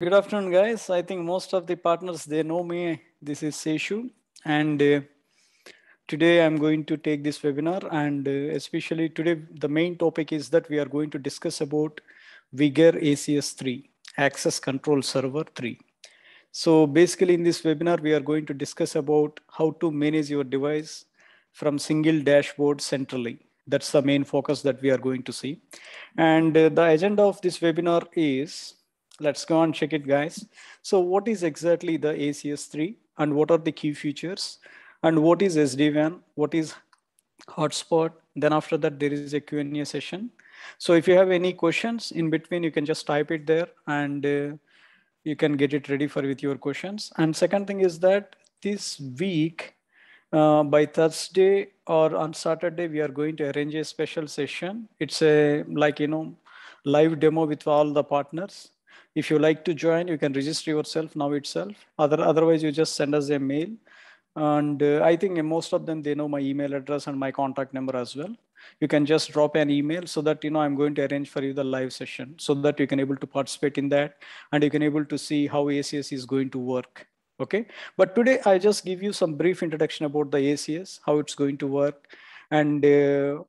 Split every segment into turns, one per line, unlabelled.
Good afternoon, guys. I think most of the partners they know me. This is Seshu, and today I'm going to take this webinar. And especially today, the main topic is that we are going to discuss about Vigor ACS 3, Access Control Server 3. So basically, in this webinar, we are going to discuss about how to manage your device from single dashboard centrally. That's the main focus that we are going to see. And the agenda of this webinar is, let's go and check it, guys. So what is exactly the ACS3 and what are the key features and what is SD-WAN, what is hotspot? Then after that, there is a Q&A session. So if you have any questions in between, you can just type it there and you can get it ready for with your questions. And second thing is that this week, by Thursday or on Saturday, we are going to arrange a special session. It's a live demo with all the partners. If you like to join, you can register yourself now itself. Otherwise, you just send us a mail. And I think most of them, they know my email address and my contact number as well. You can just drop an email so that, I'm going to arrange for you the live session so that you can able to participate in that and you can able to see how ACS is going to work. Okay. But today I just give you some brief introduction about the ACS, how it's going to work and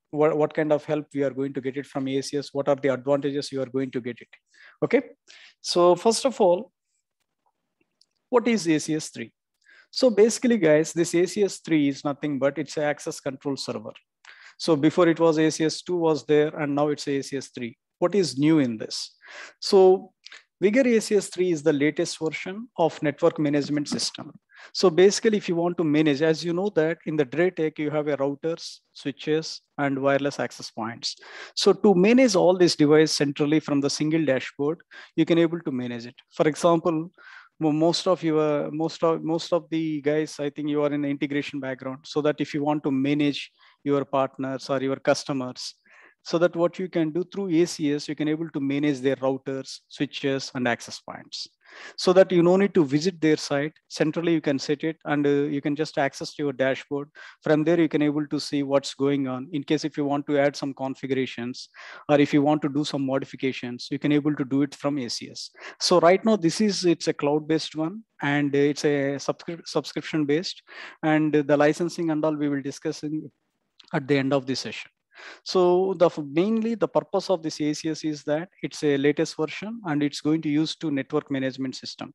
what kind of help we are going to get it from ACS. What are the advantages you are going to get it. Okay. So first of all, what is ACS 3? So basically, guys, this ACS 3 is nothing but it's an access control server. So before it was ACS 2 was there, and now it's ACS 3. What is new in this? So Vigor ACS 3 is the latest version of network management system. So basically, if you want to manage, as you know that in the DrayTek, you have a routers, switches, and wireless access points. So to manage all these devices centrally from the single dashboard, you can able to manage it. For example, most of the guys, I think you are in the integration background, so that if you want to manage your partners or your customers, so that what you can do through ACS, you can able to manage their routers, switches, and access points. So that you no need to visit their site. Centrally, you can set it and you can just access to your dashboard. From there, you can able to see what's going on. In case if you want to add some configurations or if you want to do some modifications, you can able to do it from ACS. So right now, it's a cloud-based one and it's a subscription-based, and the licensing and all we will discuss at the end of the session. So mainly the purpose of this ACS is that it's a latest version and it's going to use to network management system,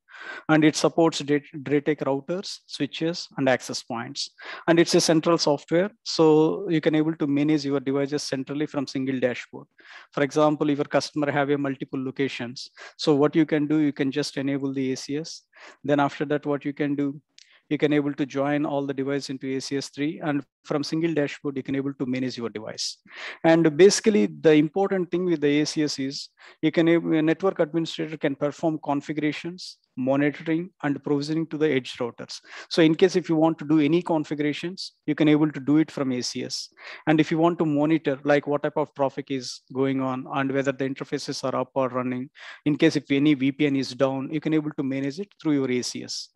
and it supports DrayTek routers, switches, and access points. And it's a central software, so you can able to manage your devices centrally from single dashboard. For example, if your customer have a multiple locations, so what you can do, you can just enable the ACS. Then after that, what you can do, you can able to join all the device into ACS3, and from single dashboard, you can able to manage your device. And basically the important thing with the ACS is a network administrator can perform configurations, monitoring, and provisioning to the edge routers. So in case if you want to do any configurations, you can able to do it from ACS. And if you want to monitor like what type of traffic is going on and whether the interfaces are up or running, in case if any VPN is down, you can able to manage it through your ACS.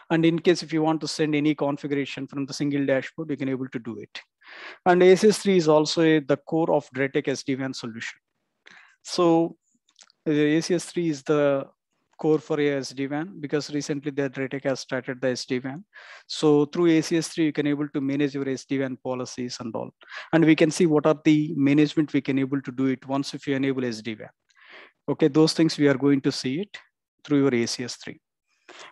And in case if you want to send any configuration from the single dashboard, you can able to do it. And ACS3 is also the core of DrayTek SD-WAN solution. So the ACS3 is the core for SD-WAN because recently the DrayTek has started the SD-WAN. So through ACS3, you can able to manage your SD-WAN policies and all. And we can see what are the management we can able to do it once if you enable SD-WAN. Okay, those things we are going to see it through your ACS3.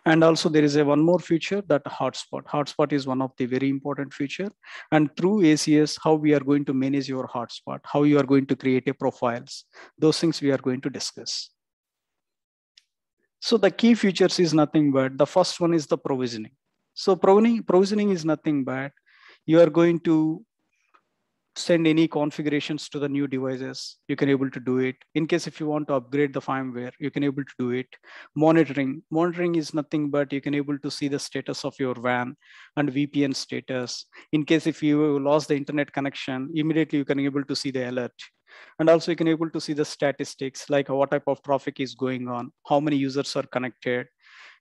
And also there is one more feature, that hotspot. Hotspot is one of the very important feature. And through ACS, how we are going to manage your hotspot, how you are going to create a profiles, those things we are going to discuss. So the key features is nothing but the first one is the provisioning. So provisioning is nothing but you are going to send any configurations to the new devices, you can able to do it. In case if you want to upgrade the firmware, you can able to do it. Monitoring is nothing but you can able to see the status of your WAN and VPN status. In case if you lost the internet connection, immediately you can able to see the alert. And also you can able to see the statistics, like what type of traffic is going on, how many users are connected.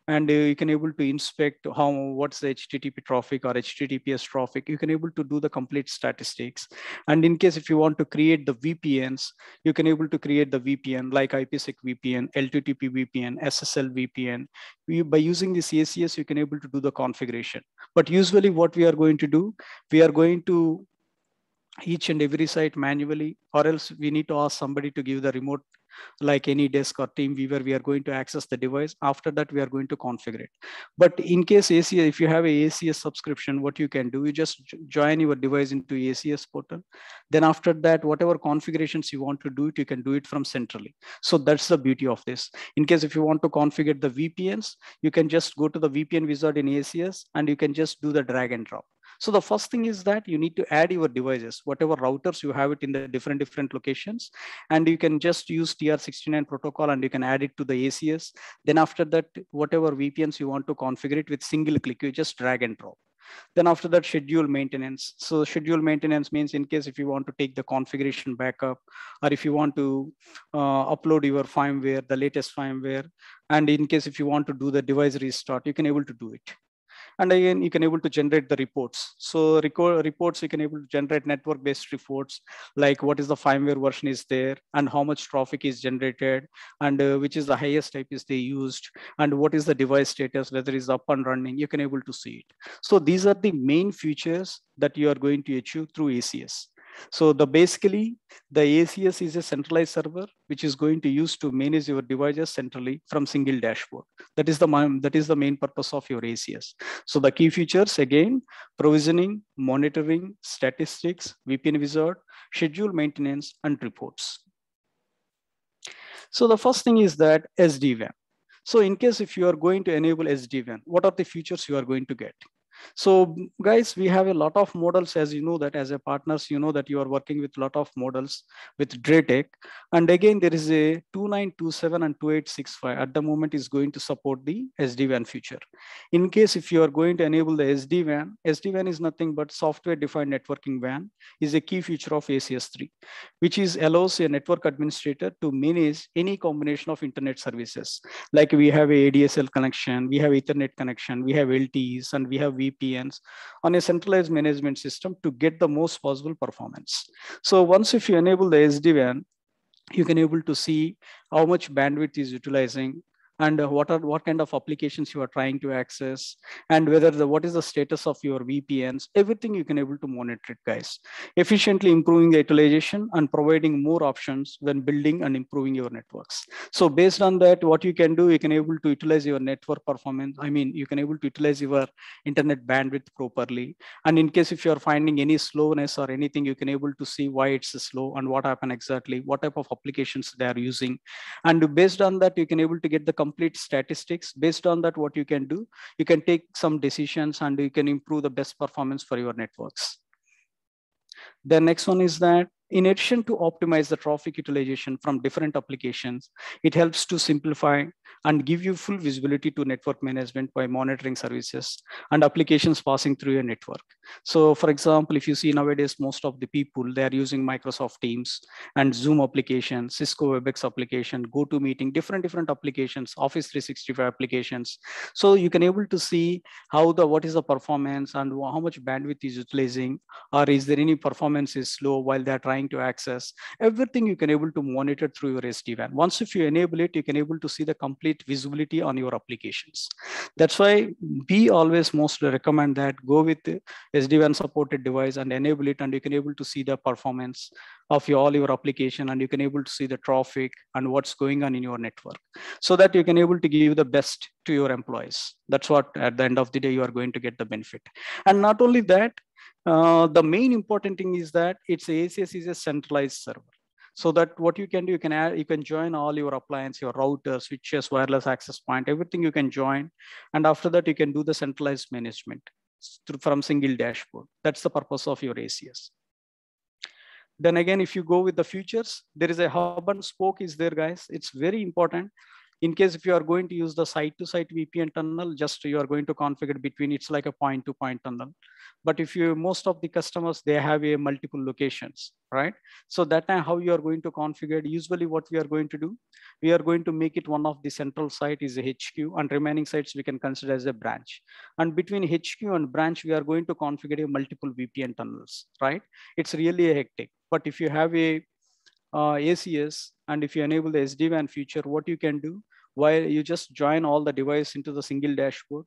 and you can able to inspect what's the HTTP traffic or HTTPS traffic. You can able to do the complete statistics. And in case if you want to create the VPNs, you can able to create the VPN like IPsec VPN, L2TP VPN, SSL VPN. By using this ACS, you can able to do the configuration. But usually what we are going to do, we are going to each and every site manually, or else we need to ask somebody to give the remote, like any desk or team viewer, we are going to access the device. After that, we are going to configure it. But in case ACS, if you have a ACS subscription, what you can do, you just join your device into ACS portal. Then after that, whatever configurations you want to do it, you can do it from centrally. So that's the beauty of this. In case if you want to configure the VPNs, you can just go to the VPN wizard in ACS and you can just do the drag and drop. So the first thing is that you need to add your devices, whatever routers you have it in the different locations, and you can just use TR69 protocol and you can add it to the ACS. Then after that, whatever VPNs you want to configure it with single click, you just drag and drop. Then after that, schedule maintenance. So schedule maintenance means in case if you want to take the configuration backup, or if you want to upload your firmware, the latest firmware, and in case if you want to do the device restart, you can able to do it. And again, you can able to generate the reports. So reports, you can able to generate network-based reports, like what is the firmware version is there, and how much traffic is generated, and which is the highest type is they used, and what is the device status, whether it's up and running, you can able to see it. So these are the main features that you are going to achieve through ACS. So basically, the ACS is a centralized server, which is going to use to manage your devices centrally from single dashboard. That is the main purpose of your ACS. So the key features, again, provisioning, monitoring, statistics, VPN wizard, schedule maintenance, and reports. So the first thing is that SD-WAN. So in case if you are going to enable SD-WAN, what are the features you are going to get? So guys, we have a lot of models, as you know that as a partners, you know that you are working with a lot of models with DrayTek. And again, there is a 2927 and 2865 at the moment is going to support the SD-WAN feature. In case if you are going to enable the SD-WAN is nothing but software defined networking WAN is a key feature of ACS3, which is allows a network administrator to manage any combination of internet services. Like we have a ADSL connection, we have Ethernet connection, we have LTEs, and we have VPNs on a centralized management system to get the most possible performance. So once if you enable the SD-WAN, you can able to see how much bandwidth is utilizing, and what kind of applications you are trying to access, and what is the status of your VPNs. Everything you can able to monitor it, guys, efficiently improving the utilization and providing more options when building and improving your networks. So based on that, what you can do, you can able to utilize your network performance. I mean, you can able to utilize your internet bandwidth properly. And in case if you are finding any slowness or anything, you can able to see why it's slow and what happened exactly, what type of applications they are using. And based on that, you can able to get the complete statistics. Based on that, what you can do, you can take some decisions and you can improve the best performance for your networks. The next one is that in addition to optimize the traffic utilization from different applications, it helps to simplify and give you full visibility to network management by monitoring services and applications passing through your network. So for example, if you see nowadays, most of the people, they are using Microsoft Teams and Zoom application, Cisco WebEx application, GoToMeeting, different applications, Office 365 applications. So you can able to see what is the performance and how much bandwidth is utilizing, or is there any performance is slow while they're trying to access. Everything you can able to monitor through your SD-WAN. Once if you enable it, you can able to see the complete visibility on your applications. That's why we always mostly recommend that go with the SD-WAN supported device and enable it, and you can able to see the performance of all your application, and you can able to see the traffic and what's going on in your network, so that you can able to give the best to your employees. That's what at the end of the day you are going to get the benefit. And not only that, the main important thing is that ACS is a centralized server. So that what you can do, you can join all your appliances, your routers, switches, wireless access point, everything you can join. And after that, you can do the centralized management from single dashboard. That's the purpose of your ACS. Then again, if you go with the features, there is a hub and spoke is there, guys. It's very important. In case if you are going to use the site-to-site VPN tunnel, just you are going to configure between, it's like a point-to-point tunnel. But if you, most of the customers, they have a multiple locations, right? So that time how you are going to configure, usually what we are going to do, we are going to make it one of the central site is a HQ, and remaining sites we can consider as a branch. And between HQ and branch, we are going to configure a multiple VPN tunnels, right? It's really a hectic. But if you have a ACS, and if you enable the SD-WAN feature, what you can do, while you just join all the device into the single dashboard,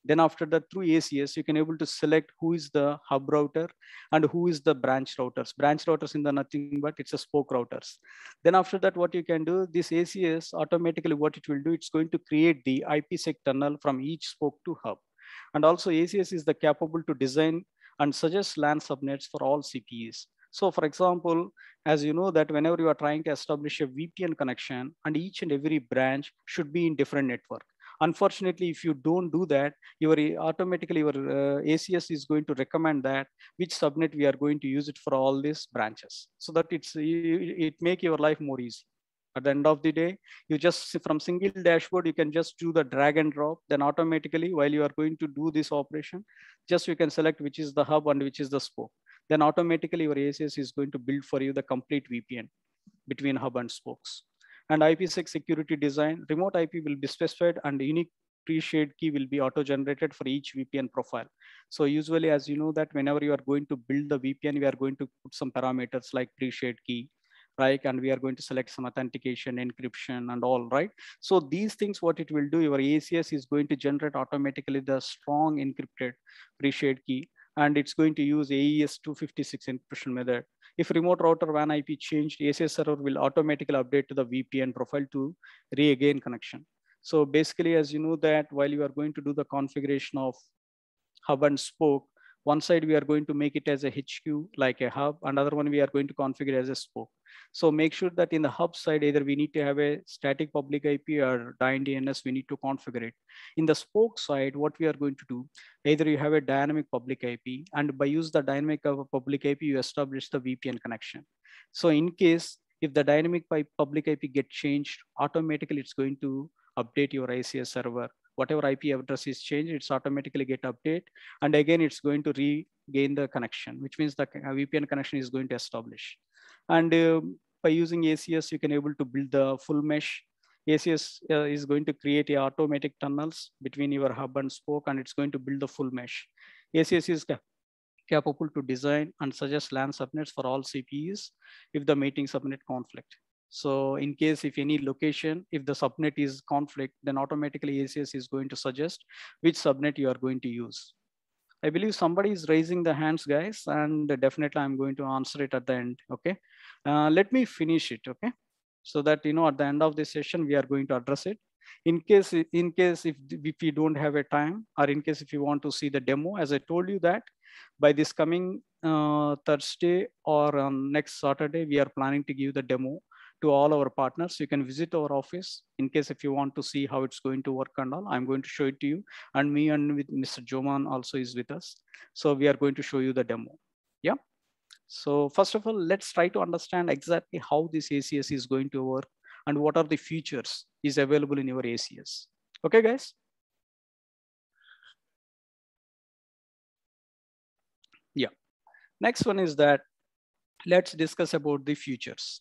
then after that through ACS, you can able to select who is the hub router and who is the branch routers. Branch routers in the nothing but it's a spoke routers. Then after that, what you can do, this ACS automatically what it will do, it's going to create the IPsec tunnel from each spoke to hub. And also ACS is the capable to design and suggest LAN subnets for all CPEs. So for example, as you know that whenever you are trying to establish a VPN connection, and each and every branch should be in different network. Unfortunately, if you don't do that, your automatically your ACS is going to recommend that which subnet we are going to use it for all these branches, so that it make your life more easy. At the end of the day, you just from single dashboard, you can just do the drag and drop. Then automatically, while you are going to do this operation, just you can select which is the hub and which is the spoke. Then automatically your ACS is going to build for you the complete VPN between hub and spokes. And IPsec security design, remote IP will be specified and unique pre-shared key will be auto-generated for each VPN profile. So usually, as you know that whenever you are going to build the VPN, we are going to put some parameters like pre-shared key, right? And we are going to select some authentication, encryption and all, right? So these things, what it will do, your ACS is going to generate automatically the strong encrypted pre-shared key, and it's going to use AES 256 encryption method. If remote router WAN IP changed, ACS server will automatically update to the VPN profile to regain connection. So basically, as you know that while you are going to do the configuration of hub and spoke, one side we are going to make it as a HQ like a hub, another one we are going to configure as a spoke. So make sure that in the hub side, either we need to have a static public IP or DINE DNS, we need to configure it. In the spoke side, what we are going to do, either you have a dynamic public IP, and by use the dynamic public IP, you establish the VPN connection. So in case if the dynamic public IP get changed, automatically it's going to update your ACS server. Whatever IP address is changed, it's automatically get update. And again, it's going to regain the connection, which means the VPN connection is going to establish. And by using ACS, you can able to build the full mesh. ACS is going to create a automatic tunnels between your hub and spoke, and it's going to build the full mesh. ACS is capable to design and suggest LAN subnets for all CPEs if the mating subnet conflict. So in case if any location, if the subnet is conflict, then automatically ACS is going to suggest which subnet you are going to use. I believe somebody is raising the hands, guys, and definitely I'm going to answer it at the end, okay? Let me finish it, okay? So that, you know, at the end of this session, we are going to address it. In case if you don't have a time, or in case if you want to see the demo, as I told you that by this coming Thursday or on next Saturday, we are planning to give the demo to all our partners. You can visit our office in case if you want to see how it's going to work and all. I'm going to show it to you, and me and with Mr. Joman also is with us. So we are going to show you the demo. Yeah. So first of all, let's try to understand exactly how this ACS is going to work and what are the features is available in your ACS. Okay, guys? Yeah. Next one is that let's discuss about the features.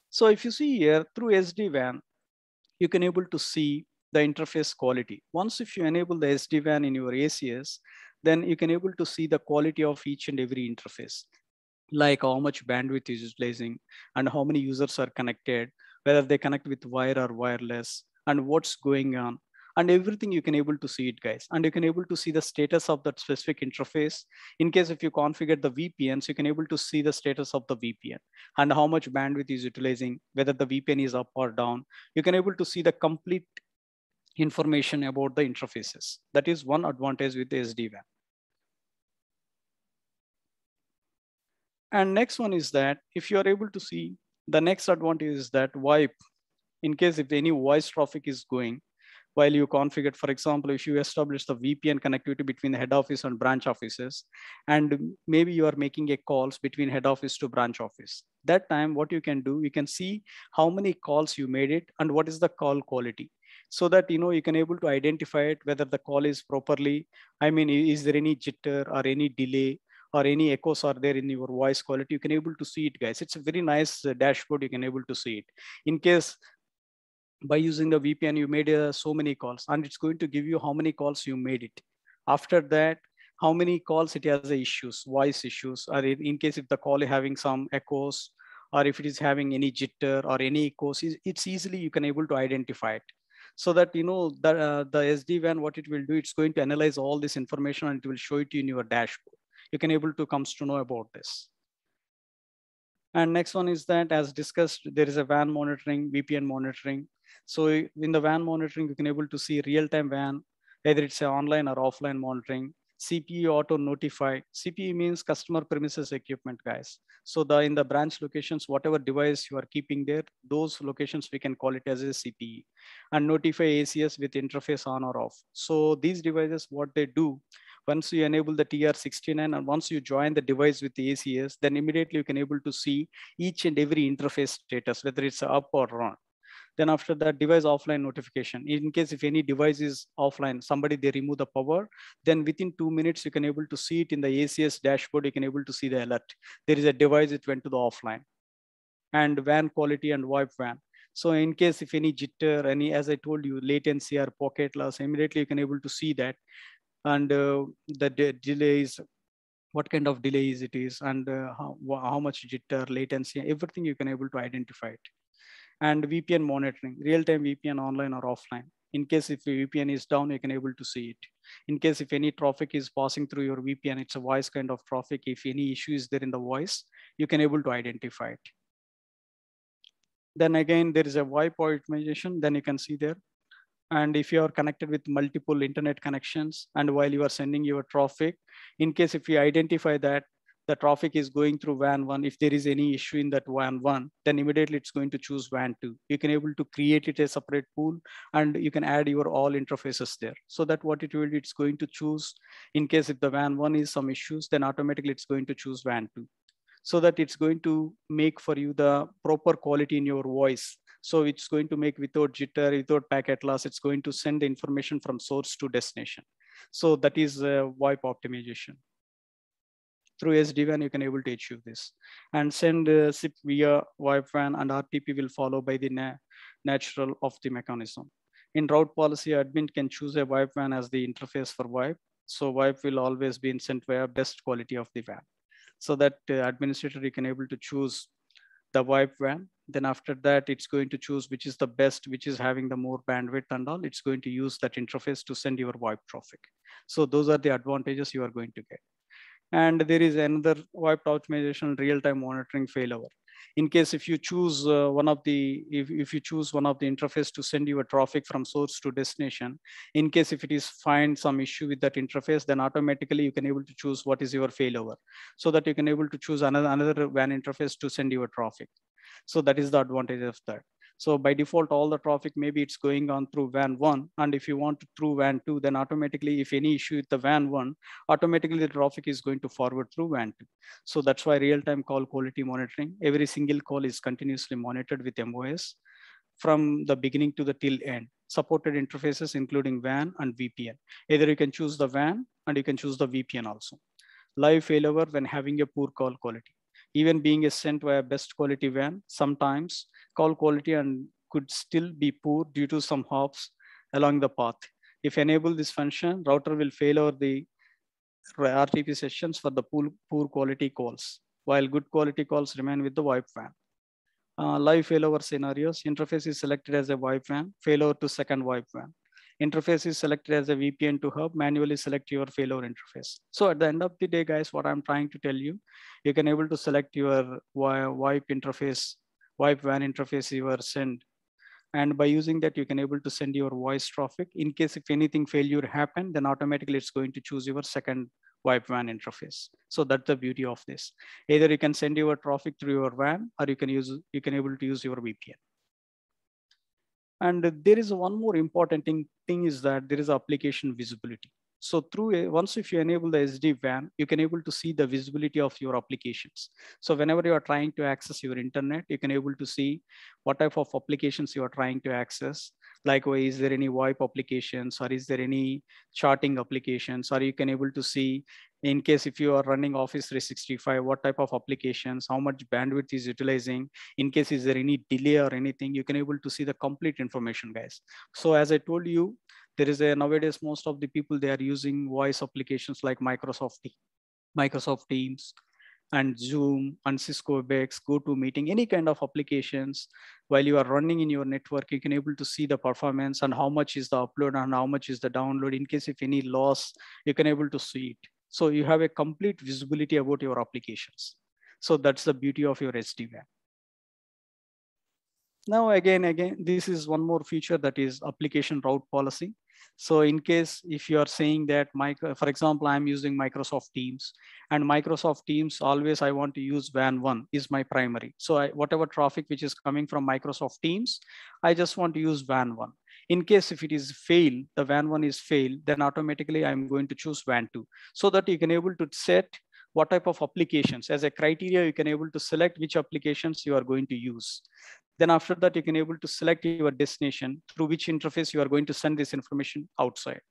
So if you see here through SD-WAN, you can able to see the interface quality. Once if you enable the SD-WAN in your ACS, then you can able to see the quality of each and every interface, like how much bandwidth is utilizing and how many users are connected, whether they connect with wire or wireless, and what's going on. And everything you can able to see it, guys. And you can able to see the status of that specific interface. In case if you configure the VPNs, you can able to see the status of the VPN and how much bandwidth is utilizing, whether the VPN is up or down. You can able to see the complete information about the interfaces. That is one advantage with the SD-WAN. And next one is that if you are able to see, the next advantage is that VoIP, in case if any voice traffic is going, while you configure, for example, if you establish the VPN connectivity between the head office and branch offices, and maybe you are making a calls between head office to branch office. That time, what you can do, you can see how many calls you made it and what is the call quality. so that you can able to identify it whether the call is properly. I mean, is there any jitter or any delay or any echoes are there in your voice quality? You can able to see it, guys. It's a very nice dashboard. You can able to see it. In case by using the VPN, you made so many calls, and it's going to give you how many calls you made it. After that, how many calls it has issues, voice issues, or in case if the call is having some echoes, or if it is having any jitter or any echoes, it's easily you can able to identify it. So that the SD-WAN, what it will do, it's going to analyze all this information and it will show it in your dashboard. You can able to comes to know about this. And next one is that, as discussed, there is a WAN monitoring, VPN monitoring. So in the WAN monitoring, you can able to see real-time WAN, either it's an online or offline monitoring. CPE auto notify. CPE means customer premises equipment, guys. So in the branch locations, whatever device you are keeping there, those locations we can call it as a CPE. And notify ACS with interface on or off. So these devices, what they do, once you enable the TR69 and once you join the device with the ACS, then immediately you can able to see each and every interface status, whether it's up or down. Then after that, device offline notification. In case if any device is offline, somebody they remove the power, then within 2 minutes you can able to see it in the ACS dashboard. You can able to see the alert. There is a device, it went to the offline. And WAN quality and VoIP WAN. So in case if any jitter, any, as I told you, latency or pocket loss, immediately you can able to see that. And the delays, what kind of delays it is, and how much jitter, latency, everything you can able to identify it. And VPN monitoring, real-time VPN online or offline. In case if the VPN is down, you can able to see it. In case if any traffic is passing through your VPN, it's a voice kind of traffic. If any issue is there in the voice, you can able to identify it. Then again, there is a VoIP optimization, then you can see there. And if you are connected with multiple internet connections, and while you are sending your traffic, in case if you identify that the traffic is going through WAN 1, if there is any issue in that WAN 1, then immediately it's going to choose WAN 2. You can able to create it a separate pool, and you can add your all interfaces there. So that what it will do, it's going to choose, in case if the WAN 1 is some issues, then automatically it's going to choose WAN 2. So that it's going to make for you the proper quality in your voice. So it's going to make without jitter, without packet loss, it's going to send the information from source to destination. So that is VoIP optimization. Through SD-WAN, you can able to achieve this. And send SIP via VoIP WAN, and RTP will follow by the natural of the mechanism. In route policy, admin can choose a VoIP WAN as the interface for VoIP. So VoIP will always be sent via best quality of the WAN. So that administrator, you can able to choose the VoIP WAN. Then after that, it's going to choose which is the best, which is having the more bandwidth and all. It's going to use that interface to send your VoIP traffic. So those are the advantages you are going to get. And there is another VoIP optimization, real-time monitoring failover. In case if you choose if you choose one of the interface to send your traffic from source to destination, in case if it is find some issue with that interface, then automatically you can able to choose what is your failover, so that you can able to choose another WAN interface to send your traffic. So that is the advantage of that. So by default, all the traffic, maybe it's going on through WAN 1. And if you want through WAN 2, then automatically, if any issue with the WAN 1, automatically the traffic is going to forward through WAN 2. So that's why real-time call quality monitoring, every single call is continuously monitored with MOS from the beginning to the till end. Supported interfaces, including WAN and VPN. Either you can choose the WAN and you can choose the VPN also. Live failover when having a poor call quality. Even being sent via best quality WAN, sometimes call quality and could still be poor due to some hops along the path. If enable this function, router will fail over the RTP sessions for the poor quality calls, while good quality calls remain with the VoIP WAN. Live failover scenarios, interface is selected as a VoIP WAN, failover to second VoIP WAN. Interface is selected as a VPN to hub, manually select your failover interface. So at the end of the day, guys, what I'm trying to tell you, you can able to select your VoIP interface, VoIP WAN interface you are send. And by using that, you can able to send your voice traffic. In case if anything failure happen, then automatically it's going to choose your second VoIP WAN interface. So that's the beauty of this. Either you can send your traffic through your WAN, or you can able to use your VPN. And there is one more important thing is that there is application visibility. So once if you enable the SD-WAN, you can able to see the visibility of your applications. So whenever you are trying to access your internet, you can able to see what type of applications you are trying to access. Likewise, is there any VoIP applications, or is there any charting applications, or you can able to see in case if you are running Office 365, what type of applications, how much bandwidth is utilizing, in case is there any delay or anything, you can able to see the complete information, guys. So as I told you, there is a nowadays most of the people, they are using voice applications like Microsoft Teams and Zoom and Cisco Webex, GoToMeeting, any kind of applications. While you are running in your network, you can able to see the performance and how much is the upload and how much is the download. In case if any loss, you can able to see it. So you have a complete visibility about your applications. So that's the beauty of your SD-WAN. Now, again, this is one more feature, that is application route policy. So in case if you are saying that, for example, I'm using Microsoft Teams, and Microsoft Teams, always I want to use WAN 1 is my primary. So whatever traffic which is coming from Microsoft Teams, I just want to use WAN 1. In case if it is fail, the WAN 1 is fail, then automatically I'm going to choose WAN 2, so that you can able to set what type of applications as a criteria. You can able to select which applications you are going to use. Then after that, you can able to select your destination through which interface you are going to send this information outside.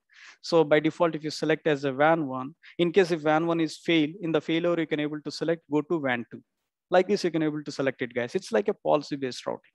So by default, if you select as a WAN 1, in case if WAN 1 is fail, in the failover, you can able to select go to WAN 2. Like this, you can able to select it, guys. It's like a policy-based routing.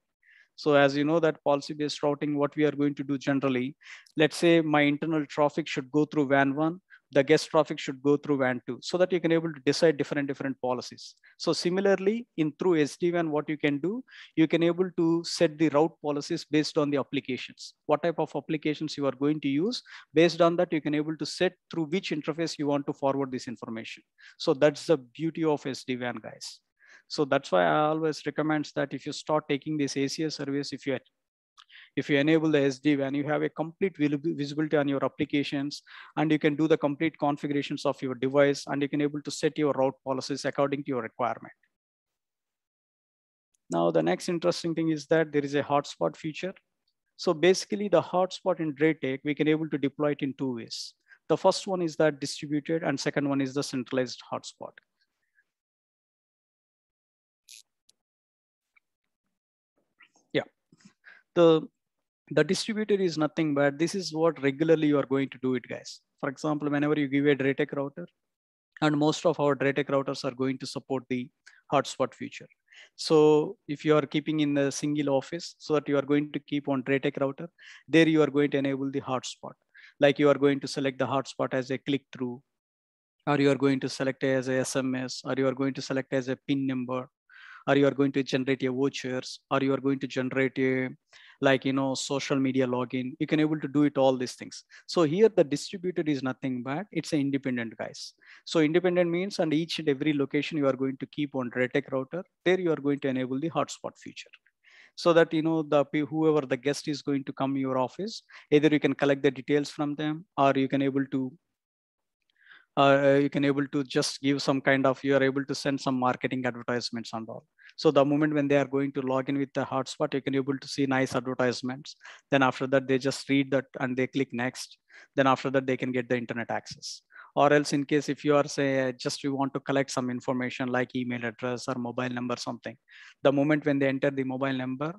So as you know that policy-based routing, what we are going to do generally, let's say my internal traffic should go through WAN 1, the guest traffic should go through WAN 2, so that you can able to decide different policies. So similarly, through SD-WAN, what you can do, you can able to set the route policies based on the applications. What type of applications you are going to use, based on that, you can able to set through which interface you want to forward this information. So that's the beauty of SD-WAN, guys. So that's why I always recommend that if you start taking this ACS service, if you enable the SD-WAN, you have a complete visibility on your applications, and you can do the complete configurations of your device, and you can able to set your route policies according to your requirement. Now, the next interesting thing is that there is a hotspot feature. So basically the hotspot in DrayTek, we can able to deploy it in 2 ways. The first one is that distributed, and second one is the centralized hotspot. Yeah, the distributor is nothing but this is what regularly you are going to do it, guys. For example, whenever you give a DrayTek router, and most of our DrayTek routers are going to support the hotspot feature. So if you are keeping in a single office, so that you are going to keep on DrayTek router, there you are going to enable the hotspot. Like you are going to select the hotspot as a click through, or you are going to select as a SMS, or you are going to select as a PIN number, or you are going to generate a vouchers, or you are going to generate a social media login. You can able to do it all these things. So here the distributor is nothing but it's an independent, guys. So independent means on each and every location you are going to keep on DrayTek router, there you are going to enable the hotspot feature. So that whoever the guest is going to come to your office, either you can collect the details from them, or you can able to just give some kind of, you are able to send some marketing advertisements and all. So the moment when they are going to log in with the hotspot, you can able to see nice advertisements. Then after that, they just read that and they click next. Then after that, they can get the internet access. Or else in case if you are say, just you want to collect some information like email address or mobile number, something, the moment when they enter the mobile number,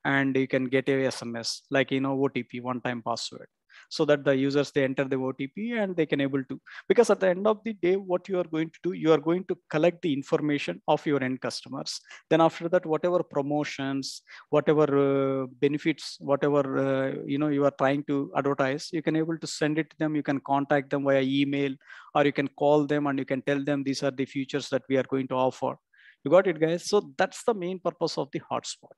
and you can get a SMS like, OTP, one-time password, so that the users, they enter the OTP and they can able to, because at the end of the day, what you are going to do, you are going to collect the information of your end customers. Then after that, whatever promotions, whatever benefits, whatever, you are trying to advertise, you can able to send it to them. You can contact them via email, or you can call them and you can tell them these are the features that we are going to offer. You got it, guys? So that's the main purpose of the hotspot.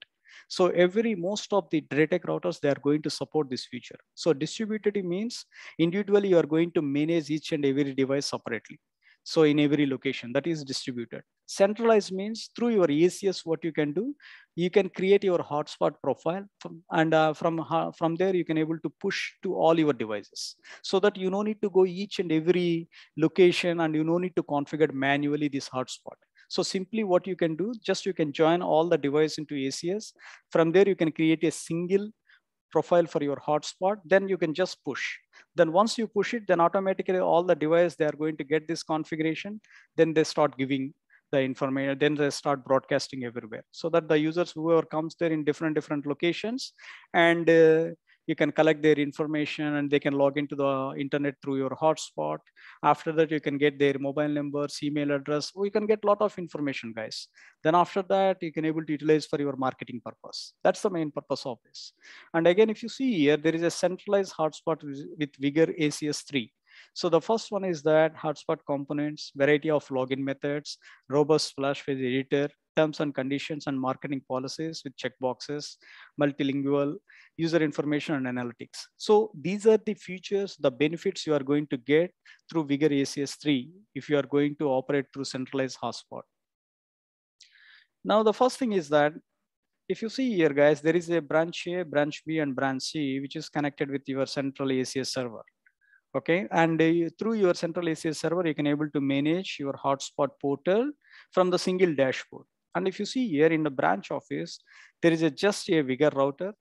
So most of the DrayTek routers, they are going to support this feature. So distributed means individually you are going to manage each and every device separately. So in every location, that is distributed. Centralized means through your ACS, what you can do, you can create your hotspot profile from there you can able to push to all your devices, so that you don't need to go each and every location and you don't need to configure manually this hotspot. So simply what you can do, just you can join all the device into ACS. From there, you can create a single profile for your hotspot. Then you can just push. Then once you push it, then automatically all the devices, they are going to get this configuration. Then they start giving the information. Then they start broadcasting everywhere, so that the users, whoever comes there in different locations, and You can collect their information and they can log into the internet through your hotspot. After that, you can get their mobile numbers, email address. We can get a lot of information, guys. Then after that, you can able to utilize for your marketing purpose. That's the main purpose of this. And again, if you see here, there is a centralized hotspot with Vigor ACS 3. So the first one is that hotspot components, variety of login methods, robust splash page editor, terms and conditions and marketing policies with checkboxes, multilingual, user information and analytics. So these are the features, the benefits you are going to get through Vigor ACS 3 if you are going to operate through centralized hotspot. Now, the first thing is that if you see here, guys, there is a branch A, branch B, and branch C, which is connected with your central ACS server. Okay, and through your central ACS server, you can able to manage your hotspot portal from the single dashboard. And if you see here in the branch office, there is just a Vigor router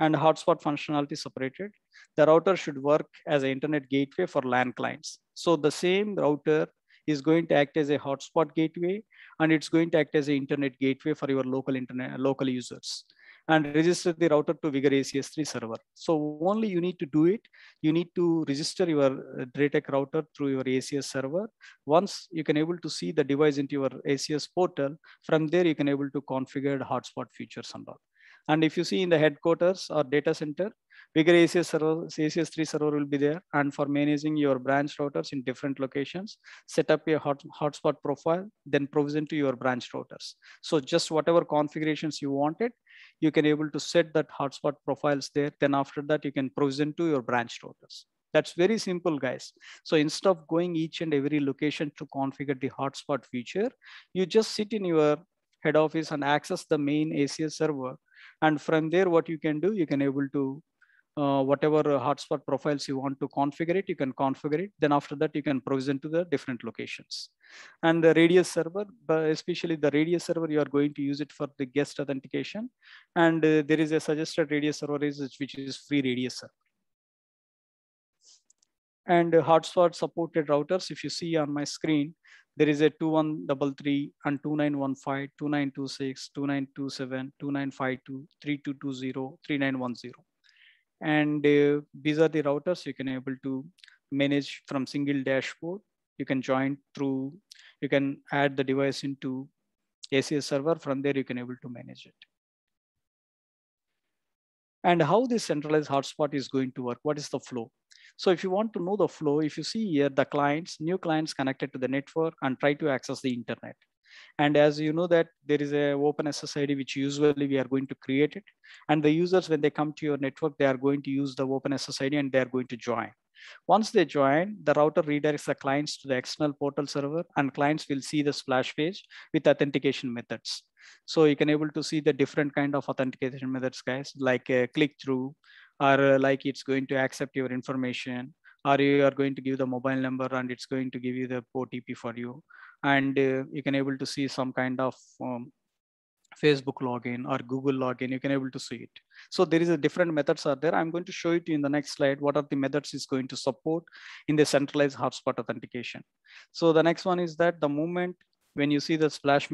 and hotspot functionality separated. The router should work as an internet gateway for LAN clients. So the same router is going to act as a hotspot gateway, and it's going to act as an internet gateway for your local users, and register the router to Vigor ACS 3 server. So only you need to do it. You need to register your DrayTek router through your ACS server. Once you can able to see the device into your ACS portal, from there you can able to configure the hotspot features and all. And if you see in the headquarters or data center, Vigor ACS server, ACS 3 server will be there. And for managing your branch routers in different locations, set up a hotspot profile, then provision to your branch routers. So just whatever configurations you wanted, you can able to set that hotspot profiles there. Then after that, you can provision to your branch routers. That's very simple, guys. So instead of going each and every location to configure the hotspot feature, you just sit in your head office and access the main ACS server. And from there, what you can do, you can able to whatever hotspot profiles you want to configure it, you can configure it. Then after that, you can provision to the different locations. And the radius server, especially the radius server, you are going to use it for the guest authentication. And there is a suggested radius server which is free radius server. And hotspot supported routers, if you see on my screen, there is a 2133 and 2915, 2926, 2927, 2952, 3220, 3910. And these are the routers you can able to manage from single dashboard. You can join through, you can add the device into ACS server. From there, you can able to manage it. And how this centralized hotspot is going to work, what is the flow? So if you want to know the flow, if you see here, the clients, new clients connected to the network and try to access the internet. And as you know that there is a open SSID, which usually we are going to create it. And the users, when they come to your network, they are going to use the open SSID and they are going to join. Once they join, the router redirects the clients to the external portal server, and clients will see the splash page with authentication methods. So you can able to see the different kind of authentication methods, guys, like a click through, or like it's going to accept your information, or you are going to give the mobile number and it's going to give you the OTP for you. And you can able to see some kind of Facebook login or Google login, you can able to see it. So there is a different methods are there. I'm going to show it in the next slide. What are the methods is going to support in the centralized hotspot authentication. So the next one is that the moment when you see the splash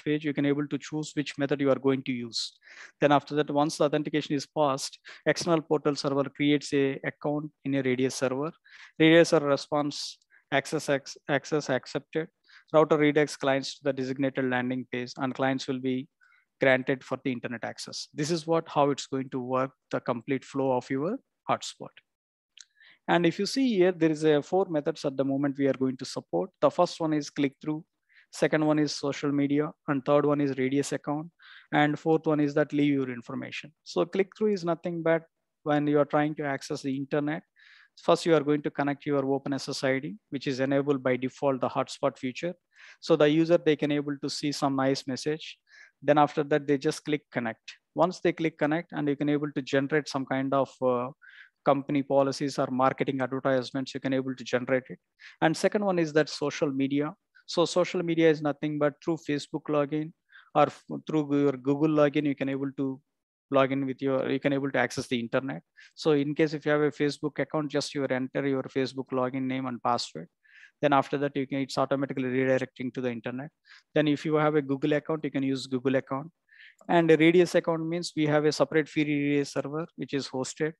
page, you can able to choose which method you are going to use. Then after that, once the authentication is passed, external portal server creates a account in a radius server. Radius server response access accepted. Router redirects clients to the designated landing page, and clients will be granted for the internet access. This is how it's going to work, the complete flow of your hotspot. And if you see here, there is 4 methods at the moment we are going to support. The first one is click through. Second one is social media, and third one is radius account. And fourth one is that leave your information. So click through is nothing but when you are trying to access the internet, first you are going to connect your open SSID, which is enabled by default the hotspot feature. So the user, they can able to see some nice message. Then after that, they just click connect. Once they click connect, and you can able to generate some kind of company policies or marketing advertisements, you can able to generate it. And second one is that social media. So social media is nothing but through Facebook login or through your Google login, you can able to log in with you can able to access the internet. So in case if you have a Facebook account, just you enter your Facebook login name and password. Then after that, it's automatically redirecting to the internet. Then if you have a Google account, you can use Google account. And a radius account means we have a separate free radius server which is hosted,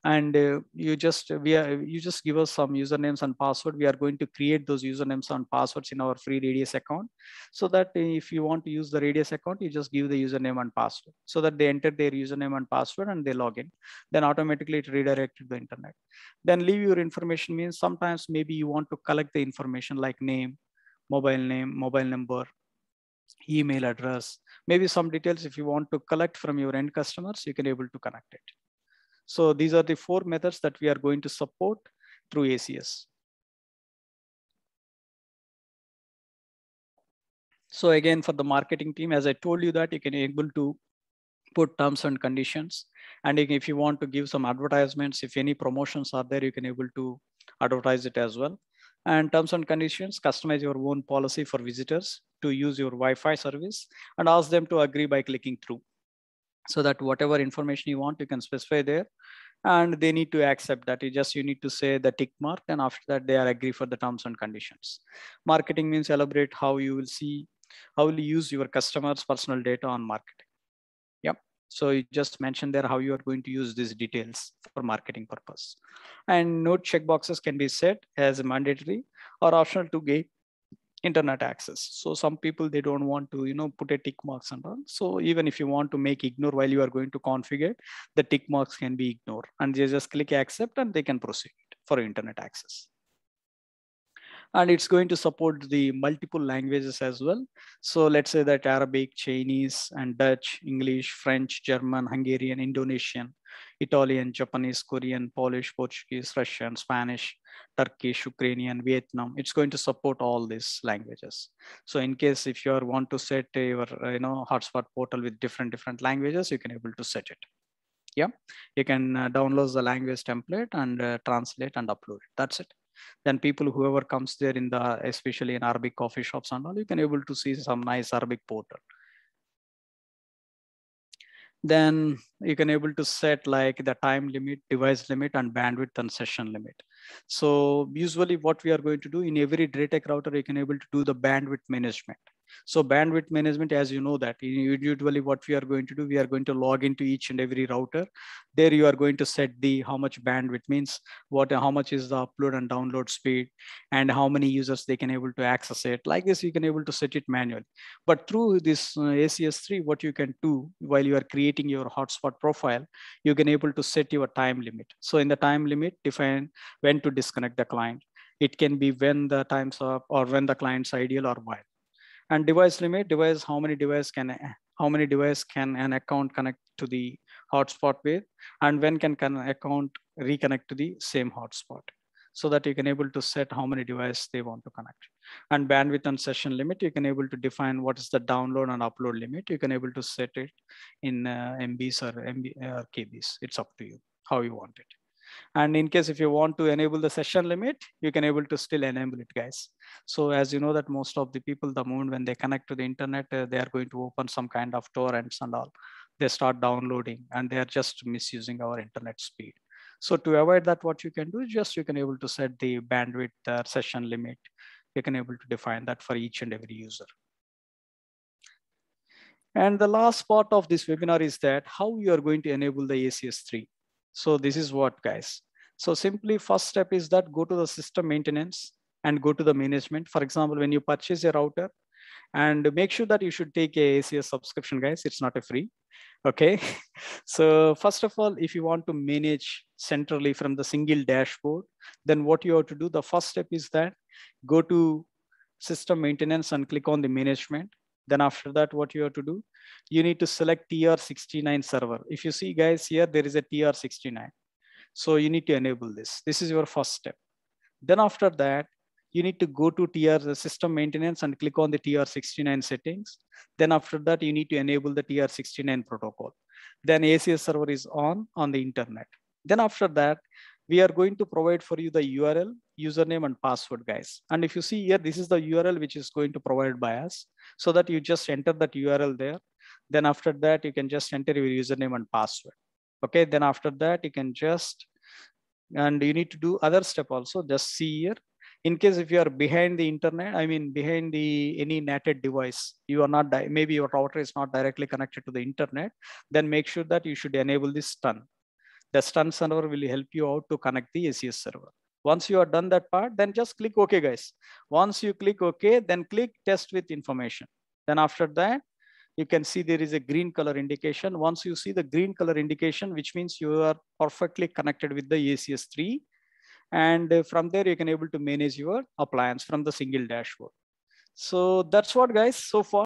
and you just give us some usernames and password. We are going to create those usernames and passwords in our free radius account, so that if you want to use the radius account, you just give the username and password, so that they enter their username and password and they log in. Then automatically it redirects to the internet. Then leave your information means sometimes maybe you want to collect the information like name, mobile number, email address, maybe some details. If you want to collect from your end customers, you can able to connect it. So these are the 4 methods that we are going to support through ACS. So again, for the marketing team, as I told you that you can able to put terms and conditions. And if you want to give some advertisements, if any promotions are there, you can able to advertise it as well. And terms and conditions, customize your own policy for visitors to use your Wi-Fi service and ask them to agree by clicking through. So that whatever information you want, you can specify there, and they need to accept that. You need to say the tick mark, and after that they are agree for the terms and conditions. Marketing means elaborate how you will use your customers' personal data on marketing. Yep. So you just mentioned there how you are going to use these details for marketing purpose. And note checkboxes can be set as mandatory or optional to gain internet access. So some people, they don't want to put a tick marks and all. So even if you want to make ignore while you are going to configure, the tick marks can be ignored, and they just click accept and they can proceed for internet access. And it's going to support the multiple languages as well. So let's say that Arabic, Chinese, and Dutch, English, French, German, Hungarian, Indonesian, Italian, Japanese, Korean, Polish, Portuguese, Russian, Spanish, Turkish, Ukrainian, Vietnam. It's going to support all these languages. So in case if you want to set your hotspot portal with different languages, you can able to set it. Yeah, you can download the language template and translate and upload it. That's it. Then people, whoever comes there especially in Arabic coffee shops and all, you can able to see some nice Arabic portal. Then you can able to set like the time limit, device limit, and bandwidth and session limit. So usually what we are going to do in every DrayTek router, you can able to do the bandwidth management. So bandwidth management, as you know that usually what we are going to do, we are going to log into each and every router. There you are going to set how much bandwidth means, how much is the upload and download speed, and how many users they can able to access it. Like this, you can able to set it manually. But through this ACS3, what you can do while you are creating your hotspot profile, you can able to set your time limit. So in the time limit, define when to disconnect the client. It can be when the time's up or when the client's ideal or while. And device limit, how many device can an account connect to the hotspot with, and when can account reconnect to the same hotspot, so that you can able to set how many devices they want to connect. And bandwidth and session limit, you can able to define what is the download and upload limit. You can able to set it in MBs or KBs. It's up to you how you want it. And in case if you want to enable the session limit, you can able to still enable it, guys. So as you know that most of the people, the moment when they connect to the internet, they are going to open some kind of torrents and all. They start downloading and they are just misusing our internet speed. So to avoid that, what you can do is just you can able to set the bandwidth session limit. You can able to define that for each and every user. And the last part of this webinar is that how you are going to enable the ACS3. So this is what, guys. So simply first step is that go to the system maintenance and go to the management. For example, when you purchase a router, and make sure that you should take a ACS subscription, guys. It's not a free. Okay. So first of all, if you want to manage centrally from the single dashboard, then what you have to do, the first step is that go to system maintenance and click on the management. Then after that, what you have to do, you need to select TR69 server. If you see, guys, here there is a TR69. So you need to enable this. This is your first step. Then after that, you need to go to the system maintenance and click on the TR69 settings. Then after that, you need to enable the TR69 protocol. Then ACS server is on the internet. Then after that, we are going to provide for you the URL, username, and password, guys. And if you see here, this is the URL which is going to provide by us, so that you just enter that URL there. Then after that, you can just enter your username and password. Okay, then after that, you can just, and you need to do other step also, just see here. In case if you are behind the internet, I mean behind the any NATed device, you are not, maybe your router is not directly connected to the internet, then make sure that you should enable this stun. The stun server will help you out to connect the ACS server. Once you are done that part, then just click OK, guys. Once you click OK, then click test with information. Then after that, you can see there is a green color indication. Once you see the green color indication, which means you are perfectly connected with the ACS 3. And from there, you can able to manage your appliance from the single dashboard. So that's what, guys, so far.